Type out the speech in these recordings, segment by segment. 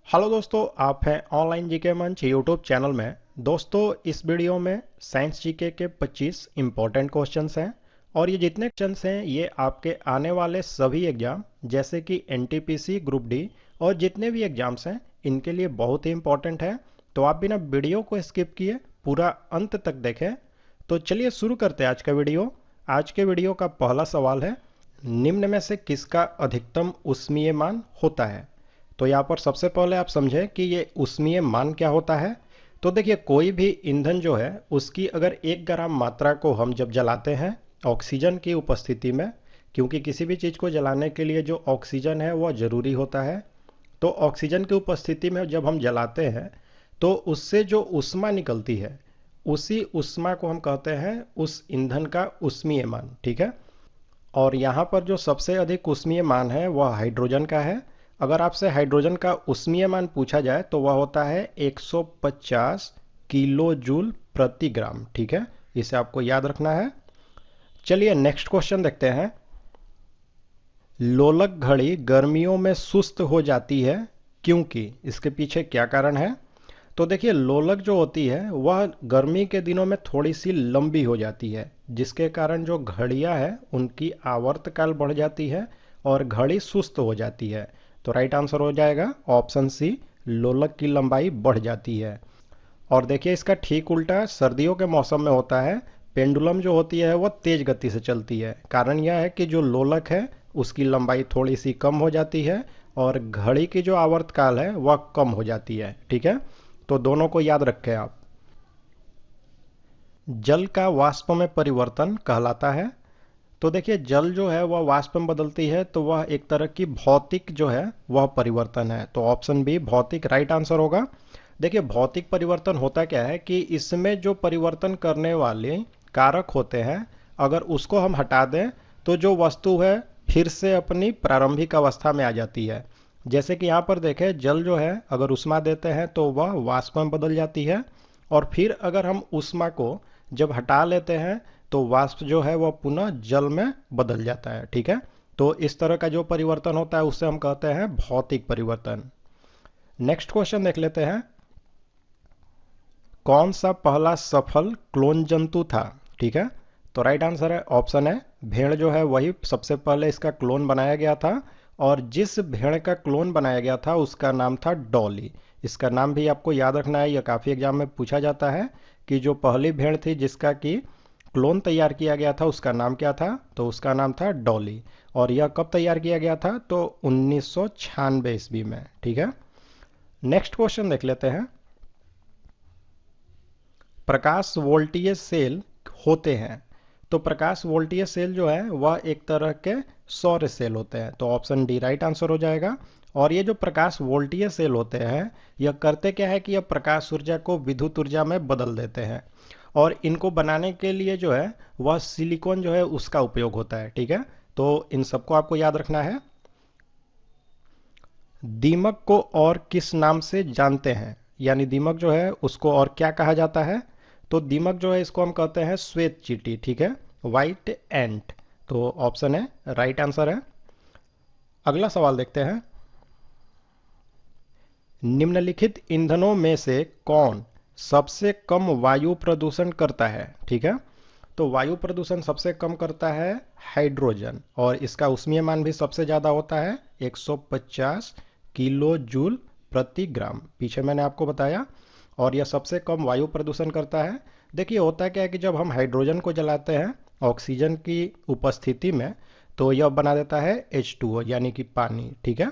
Hello दोस्तों, आप हैं ऑनलाइन जीके मंच यूट्यूब चैनल में। दोस्तों, इस वीडियो में साइंस जीके के 25 इंपॉर्टेंट क्वेश्चंस हैं और ये जितने क्वेश्चंस हैं ये आपके आने वाले सभी एग्जाम जैसे कि एनटीपीसी ग्रुप डी और जितने भी एग्जाम्स हैं इनके लिए बहुत ही इंपॉर्टेंट है। तो आप बिना वीडियो को स्किप किए पूरा अंत तक देखें। तो चलिए शुरू करते हैं आज का वीडियो। आज के वीडियो का पहला सवाल है, निम्न में से किसका अधिकतम ऊष्मीय मान होता है। तो यहाँ पर सबसे पहले आप समझें कि ये ऊष्मीय मान क्या होता है। तो देखिए, कोई भी ईंधन जो है उसकी अगर 1 ग्राम मात्रा को हम जब जलाते हैं ऑक्सीजन की उपस्थिति में, क्योंकि किसी भी चीज़ को जलाने के लिए जो ऑक्सीजन है वह ज़रूरी होता है, तो ऑक्सीजन की उपस्थिति में जब हम जलाते हैं तो उससे जो ऊष्मा निकलती है उसी ऊष्मा को हम कहते हैं उस ईंधन का ऊष्मीय मान। ठीक है। और यहाँ पर जो सबसे अधिक ऊष्मीय मान है वह हाइड्रोजन का है। अगर आपसे हाइड्रोजन का ऊष्मीय मान पूछा जाए तो वह होता है 150 किलो जूल प्रति ग्राम। ठीक है, इसे आपको याद रखना है। चलिए नेक्स्ट क्वेश्चन देखते हैं। लोलक घड़ी गर्मियों में सुस्त हो जाती है क्योंकि, इसके पीछे क्या कारण है। तो देखिए, लोलक जो होती है वह गर्मी के दिनों में थोड़ी सी लंबी हो जाती है, जिसके कारण जो घड़ियां हैं उनकी आवर्तकाल बढ़ जाती है और घड़ी सुस्त हो जाती है। तो राइट आंसर हो जाएगा ऑप्शन सी, लोलक की लंबाई बढ़ जाती है। और देखिए, इसका ठीक उल्टा सर्दियों के मौसम में होता है। पेंडुलम जो होती है वह तेज गति से चलती है। कारण यह है कि जो लोलक है उसकी लंबाई थोड़ी सी कम हो जाती है और घड़ी की जो आवर्तकाल है वह कम हो जाती है। ठीक है, तो दोनों को याद रखें आप। जल का वाष्प में परिवर्तन कहलाता है। तो देखिए, जल जो है वह वाष्प में बदलती है, तो वह एक तरह की भौतिक जो है वह परिवर्तन है। तो ऑप्शन बी भौतिक राइट आंसर होगा। देखिए, भौतिक परिवर्तन होता क्या है कि इसमें जो परिवर्तन करने वाले कारक होते हैं अगर उसको हम हटा दें तो जो वस्तु है फिर से अपनी प्रारंभिक अवस्था में आ जाती है। जैसे कि यहाँ पर देखें, जल जो है अगर ऊष्मा देते हैं तो वह वाष्प में बदल जाती है और फिर अगर हम ऊष्मा को जब हटा लेते हैं तो वाष्प जो है वह पुनः जल में बदल जाता है। ठीक है, तो इस तरह का जो परिवर्तन होता है उससे हम कहते हैं भौतिक परिवर्तन। नेक्स्ट क्वेश्चन देख लेते हैं। कौन सा पहला सफल क्लोन जंतु था। ठीक है, तो राइट आंसर है ऑप्शन है भेड़ जो है वही सबसे पहले इसका क्लोन बनाया गया था। और जिस भेड़ का क्लोन बनाया गया था उसका नाम था डॉली। इसका नाम भी आपको याद रखना है, यह काफ़ी एग्जाम में पूछा जाता है कि जो पहली भेड़ थी जिसका कि क्लोन तैयार किया गया था उसका नाम क्या था। तो उसका नाम था डॉली। और यह कब तैयार किया गया था, तो 1996 ईस्वी में। ठीक है, नेक्स्ट क्वेश्चन देख लेते हैं। प्रकाश वोल्टीय सेल होते हैं। तो प्रकाश वोल्टीय सेल जो है वह एक तरह के सौर सेल होते हैं। तो ऑप्शन डी राइट आंसर हो जाएगा। और ये जो प्रकाश वोल्टीय सेल होते हैं यह करते क्या है कि यह प्रकाश ऊर्जा को विद्युत ऊर्जा में बदल देते हैं। और इनको बनाने के लिए जो है वह सिलिकॉन जो है उसका उपयोग होता है। ठीक है, तो इन सबको आपको याद रखना है। दीमक को और किस नाम से जानते हैं, यानी दीमक जो है उसको और क्या कहा जाता है। तो दीमक जो है इसको हम कहते हैं श्वेत चींटी। ठीक है, व्हाइट एंट। तो ऑप्शन है राइट आंसर है। अगला सवाल देखते हैं। निम्नलिखित ईंधनों में से कौन सबसे कम वायु प्रदूषण करता है। ठीक है, तो वायु प्रदूषण सबसे कम करता है हाइड्रोजन और इसका ऊष्मीय मान भी सबसे ज़्यादा होता है 150 किलो जूल प्रति ग्राम। पीछे मैंने आपको बताया। और यह सबसे कम वायु प्रदूषण करता है। देखिए, होता क्या है कि जब हम हाइड्रोजन को जलाते हैं ऑक्सीजन की उपस्थिति में तो यह बना देता है H2O यानी कि पानी। ठीक है,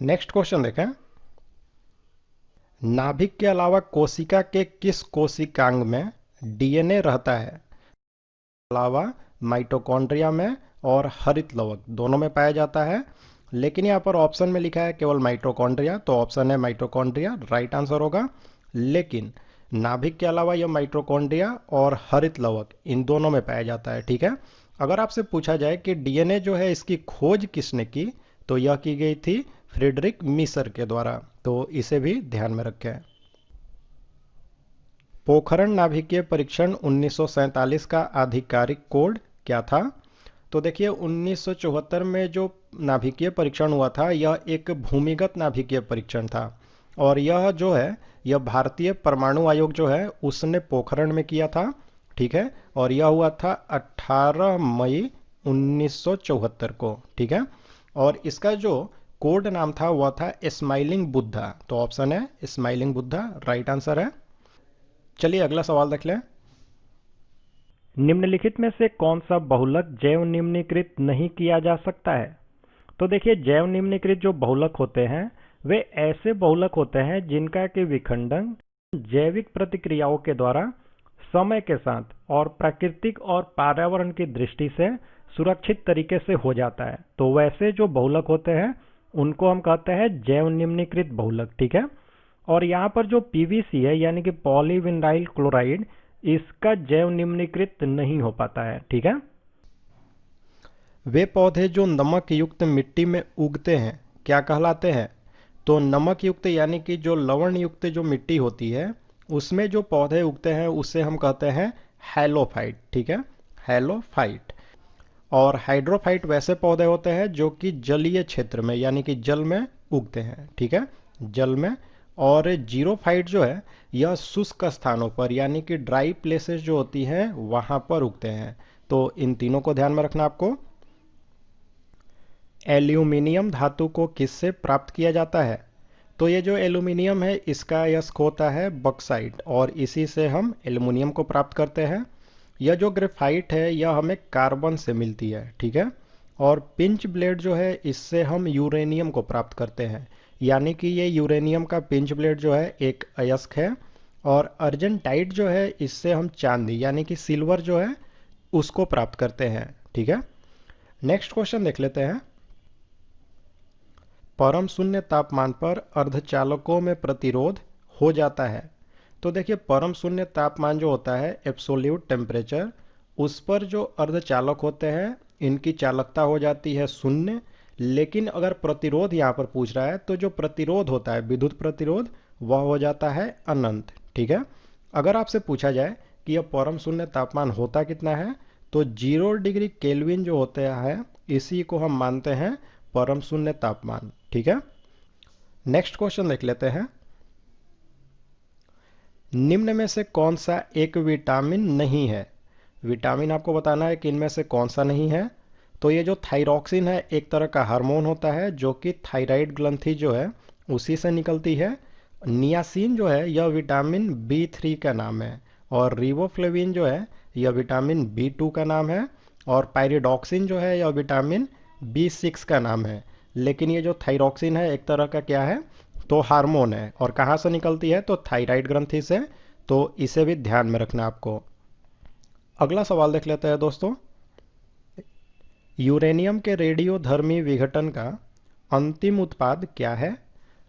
नेक्स्ट क्वेश्चन देखें। नाभिक के अलावा कोशिका के किस कोशिकांग में डीएनए रहता है। अलावा माइटोकॉन्ड्रिया में और हरित लवक दोनों में पाया जाता है, लेकिन यहाँ पर ऑप्शन में लिखा है केवल माइटोकॉन्ड्रिया, तो ऑप्शन है माइटोकॉन्ड्रिया राइट आंसर होगा। लेकिन नाभिक के अलावा यह माइटोकॉन्ड्रिया और हरित लवक इन दोनों में पाया जाता है। ठीक है, अगर आपसे पूछा जाए कि डीएनए जो है इसकी खोज किसने की, तो यह की गई थी फ्रेडरिक मीसर के द्वारा। तो इसे भी ध्यान में रखें। पोखरण नाभिकीय परीक्षण 1947 का आधिकारिक कोड क्या था। तो देखिए, 1974 में जो नाभिकीय परीक्षण हुआ था यह एक भूमिगत नाभिकीय परीक्षण था, और यह जो है यह भारतीय परमाणु आयोग जो है उसने पोखरण में किया था। ठीक है, और यह हुआ था 18 मई 1974 को। ठीक है, और इसका जो कोड नाम था वह था स्माइलिंग बुद्धा। तो ऑप्शन है स्माइलिंग बुद्धा राइट आंसर है। चलिए अगला सवाल देख लें। निम्नलिखित में से कौन सा बहुलक जैव निम्नीकृत नहीं किया जा सकता है? तो देखिए, जैव निम्नीकृत जो बहुलक होते हैं वे ऐसे बहुलक होते हैं जिनका कि विखंडन जैविक प्रतिक्रियाओं के द्वारा समय के साथ और प्राकृतिक और पर्यावरण की दृष्टि से सुरक्षित तरीके से हो जाता है। तो वैसे जो बहुलक होते हैं उनको हम कहते हैं जैव निम्नीकृत बहुलक। ठीक है, और यहाँ पर जो पीवीसी है यानी कि पॉलीविनाइल क्लोराइड, इसका जैव निम्नीकृत नहीं हो पाता है। ठीक है, वे पौधे जो नमक युक्त मिट्टी में उगते हैं क्या कहलाते हैं? तो नमक युक्त यानी कि जो लवण युक्त जो मिट्टी होती है उसमें जो पौधे उगते हैं उसे हम कहते हैं हैलोफाइट। ठीक है, हैलोफाइट। और हाइड्रोफाइट वैसे पौधे होते हैं जो कि जलीय क्षेत्र में यानी कि जल में उगते हैं। ठीक है, जल में। और जीरोफाइट जो है यह शुष्क स्थानों पर यानी कि ड्राई प्लेसेस जो होती हैं वहां पर उगते हैं। तो इन तीनों को ध्यान में रखना आपको। एल्यूमिनियम धातु को किससे प्राप्त किया जाता है? तो ये जो एल्यूमिनियम है इसका अयस्क होता है बॉक्साइट, और इसी से हम एल्यूमिनियम को प्राप्त करते हैं। यह जो ग्रेफाइट है यह हमें कार्बन से मिलती है। ठीक है, और पिंच ब्लेड जो है इससे हम यूरेनियम को प्राप्त करते हैं, यानी कि ये यूरेनियम का पिंच ब्लेड जो है एक अयस्क है। और अर्जेंटाइट जो है इससे हम चांदी यानी कि सिल्वर जो है उसको प्राप्त करते हैं। ठीक है, नेक्स्ट क्वेश्चन देख लेते हैं। परम शून्य तापमान पर अर्धचालकों में प्रतिरोध हो जाता है। तो देखिए, परम शून्य तापमान जो होता है एब्सोल्यूट टेम्परेचर, उस पर जो अर्धचालक होते हैं इनकी चालकता हो जाती है शून्य। लेकिन अगर प्रतिरोध यहाँ पर पूछ रहा है तो जो प्रतिरोध होता है विद्युत प्रतिरोध वह हो जाता है अनंत। ठीक है, अगर आपसे पूछा जाए कि यह परम शून्य तापमान होता कितना है तो 0 डिग्री केल्विन जो होता है इसी को हम मानते हैं परम शून्य तापमान। ठीक है, नेक्स्ट क्वेश्चन देख लेते हैं। निम्न में से कौन सा एक विटामिन नहीं है? विटामिन आपको बताना है कि इनमें से कौन सा नहीं है। तो ये जो थायरॉक्सिन है एक तरह का हार्मोन होता है जो कि थायराइड ग्रंथि जो है उसी से निकलती है। नियासिन जो है यह विटामिन B3 का नाम है, और रिबोफ्लेविन जो है यह विटामिन B2 का नाम है, और पायरिडॉक्सिन जो है यह विटामिन B6 का नाम है। लेकिन ये जो थायरॉक्सिन है एक तरह का क्या है तो हार्मोन है, और कहाँ से निकलती है तो थायराइड ग्रंथि से। तो इसे भी ध्यान में रखना आपको। अगला सवाल देख लेते हैं दोस्तों। यूरेनियम के रेडियोधर्मी विघटन का अंतिम उत्पाद क्या है?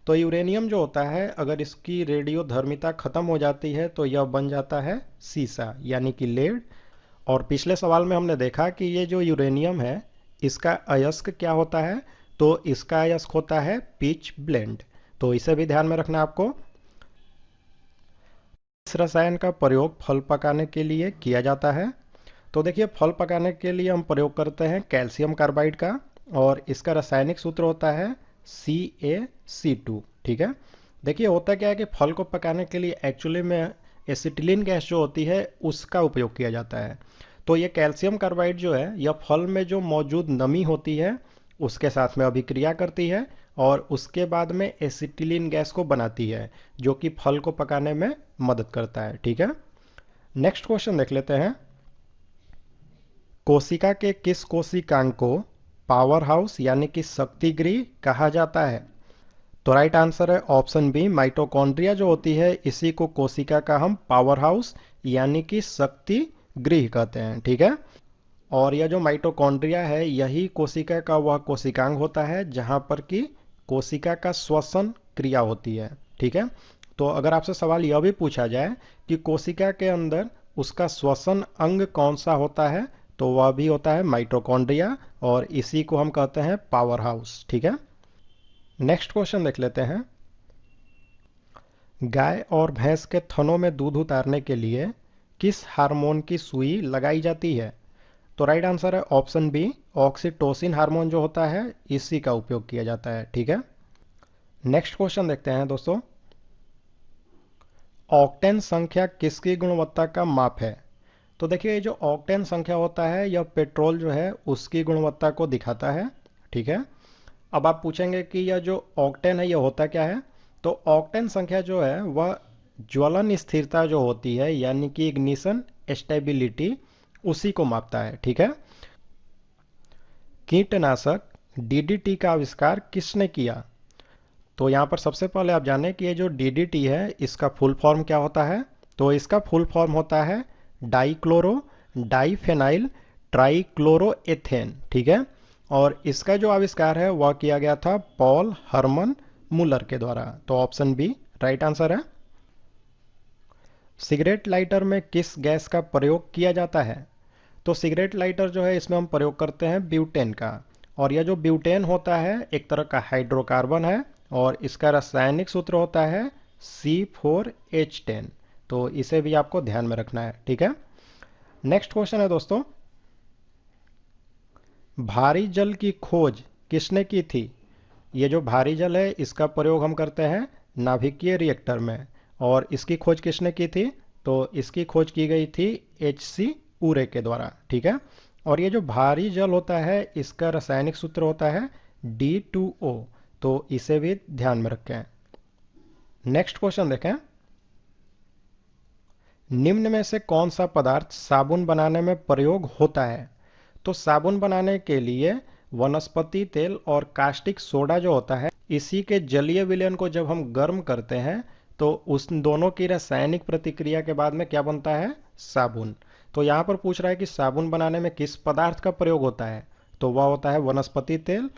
तो यूरेनियम जो होता है अगर इसकी रेडियोधर्मिता खत्म हो जाती है तो यह बन जाता है सीसा यानी कि लेड। और पिछले सवाल में हमने देखा कि ये जो यूरेनियम है इसका अयस्क क्या होता है तो इसका अयस्क होता है पिच ब्लेंड। तो इसे भी ध्यान में रखना आपको। इस रसायन का प्रयोग फल पकाने के लिए किया जाता है। तो देखिए, फल पकाने के लिए हम प्रयोग करते हैं कैल्शियम कार्बाइड का, और इसका रासायनिक सूत्र होता है CaC2। ठीक है, देखिए होता क्या है कि फल को पकाने के लिए एक्चुअली में एसिटिलीन गैस जो होती है उसका उपयोग किया जाता है। तो ये कैल्शियम कार्बाइड जो है यह फल में जो मौजूद नमी होती है उसके साथ में अभिक्रिया करती है, और उसके बाद में एसिटिलीन गैस को बनाती है जो कि फल को पकाने में मदद करता है। ठीक है, नेक्स्ट क्वेश्चन देख लेते हैं। कोशिका के किस कोशिकांग को पावर हाउस यानी कि शक्ति गृह कहा जाता है? तो राइट आंसर है ऑप्शन बी, माइटोकॉन्ड्रिया जो होती है इसी को कोशिका का हम पावर हाउस यानी कि शक्ति गृह कहते हैं। ठीक है, और यह जो माइटोकॉन्ड्रिया है यही कोशिका का वह कोशिकांग होता है जहां पर कि कोशिका का श्वसन क्रिया होती है। ठीक है, तो अगर आपसे सवाल यह भी पूछा जाए कि कोशिका के अंदर उसका श्वसन अंग कौन सा होता है तो वह भी होता है माइटोकॉन्ड्रिया, और इसी को हम कहते हैं पावर हाउस। ठीक है, नेक्स्ट क्वेश्चन देख लेते हैं। गाय और भैंस के थनों में दूध उतारने के लिए किस हार्मोन की सुई लगाई जाती है? तो राइट आंसर है ऑप्शन बी, ऑक्सीटोसिन हार्मोन जो होता है इसी का उपयोग किया जाता है। ठीक है, नेक्स्ट क्वेश्चन देखते हैं दोस्तों। ऑक्टेन संख्या किसकी गुणवत्ता का माप है? तो देखिए, ये जो ऑक्टेन संख्या होता है यह पेट्रोल जो है उसकी गुणवत्ता को दिखाता है। ठीक है, अब आप पूछेंगे कि यह जो ऑक्टेन है यह होता क्या है। तो ऑक्टेन संख्या जो है वह ज्वलन स्थिरता जो होती है, यानी कि इग्निशन स्टेबिलिटी, उसी को मापता है। ठीक है, कीटनाशक डीडीटी का आविष्कार किसने किया? तो यहाँ पर सबसे पहले आप जानें कि ये जो डीडीटी है इसका फुल फॉर्म क्या होता है। तो इसका फुल फॉर्म होता है डाइक्लोरो डाइफेनाइल ट्राइक्लोरोएथेन। ठीक है, और इसका जो आविष्कार है वह किया गया था पॉल हरमन मुलर के द्वारा। तो ऑप्शन बी राइट आंसर है। सिगरेट लाइटर में किस गैस का प्रयोग किया जाता है? तो सिगरेट लाइटर जो है इसमें हम प्रयोग करते हैं ब्यूटेन का, और यह जो ब्यूटेन होता है एक तरह का हाइड्रोकार्बन है, और इसका रासायनिक सूत्र होता है C4H10। तो इसे भी आपको ध्यान में रखना है। ठीक है, नेक्स्ट क्वेश्चन है दोस्तों, भारी जल की खोज किसने की थी? ये जो भारी जल है इसका प्रयोग हम करते हैं नाभिकीय रिएक्टर में, और इसकी खोज किसने की थी? तो इसकी खोज की गई थी H.C. ऊरे के द्वारा। ठीक है, और ये जो भारी जल होता है इसका रासायनिक सूत्र होता है D2O। तो इसे भी ध्यान में रखें। नेक्स्ट क्वेश्चन देखें, निम्न में से कौन सा पदार्थ साबुन बनाने में प्रयोग होता है? तो साबुन बनाने के लिए वनस्पति तेल और कास्टिक सोडा जो होता है इसी के जलीय विलयन को जब हम गर्म करते हैं तो उस दोनों की रासायनिक प्रतिक्रिया के बाद में क्या बनता है? साबुन। तो यहाँ पर पूछ रहा है कि साबुन बनाने में किस पदार्थ का प्रयोग होता है? तो वह होता है वनस्पति तेल।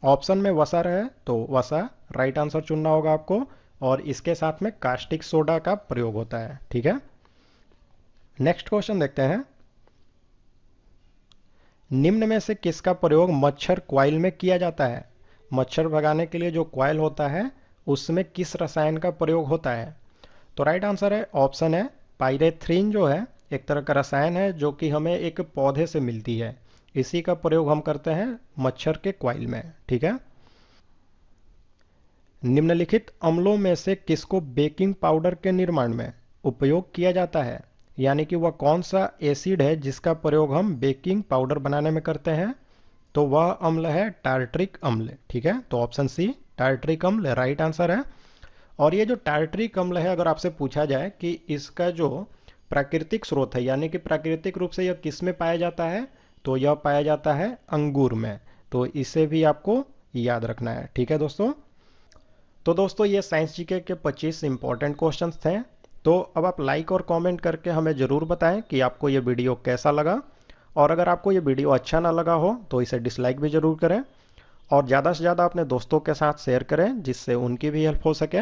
ऑप्शन में वसा रहे तो वसा राइट आंसर चुनना होगा आपको, और इसके साथ में कास्टिक सोडा का प्रयोग होता है। ठीक है, नेक्स्ट क्वेश्चन देखते हैं, निम्न में से किसका प्रयोग मच्छर क्वाइल में किया जाता है? मच्छर भगाने के लिए जो क्वाइल होता है उसमें किस रसायन का प्रयोग होता है? तो राइट आंसर है ऑप्शन है पाइरेथ्रिन, जो है एक तरह का रसायन है जो कि हमें एक पौधे से मिलती है, इसी का प्रयोग हम करते हैं मच्छर के क्वाइल में। ठीक है, निम्नलिखित अम्लों में से किसको बेकिंग पाउडर के निर्माण में उपयोग किया जाता है? यानी कि वह कौन सा एसिड है जिसका प्रयोग हम बेकिंग पाउडर बनाने में करते हैं? तो वह अम्ल है टार्ट्रिक अम्ल। ठीक है, तो ऑप्शन सी टार्ट्रिक अम्ल राइट आंसर है। और ये जो टार्ट्रिक अम्ल है अगर आपसे पूछा जाए कि इसका जो प्राकृतिक स्रोत है, यानी कि प्राकृतिक रूप से यह किस में पाया जाता है, तो यह पाया जाता है अंगूर में। तो इसे भी आपको याद रखना है। ठीक है दोस्तों, तो दोस्तों ये साइंस जीके के 25 इंपॉर्टेंट क्वेश्चंस थे। तो अब आप लाइक और कमेंट करके हमें ज़रूर बताएं कि आपको ये वीडियो कैसा लगा, और अगर आपको ये वीडियो अच्छा ना लगा हो तो इसे डिसलाइक भी ज़रूर करें, और ज़्यादा से ज़्यादा अपने दोस्तों के साथ शेयर करें जिससे उनकी भी हेल्प हो सके।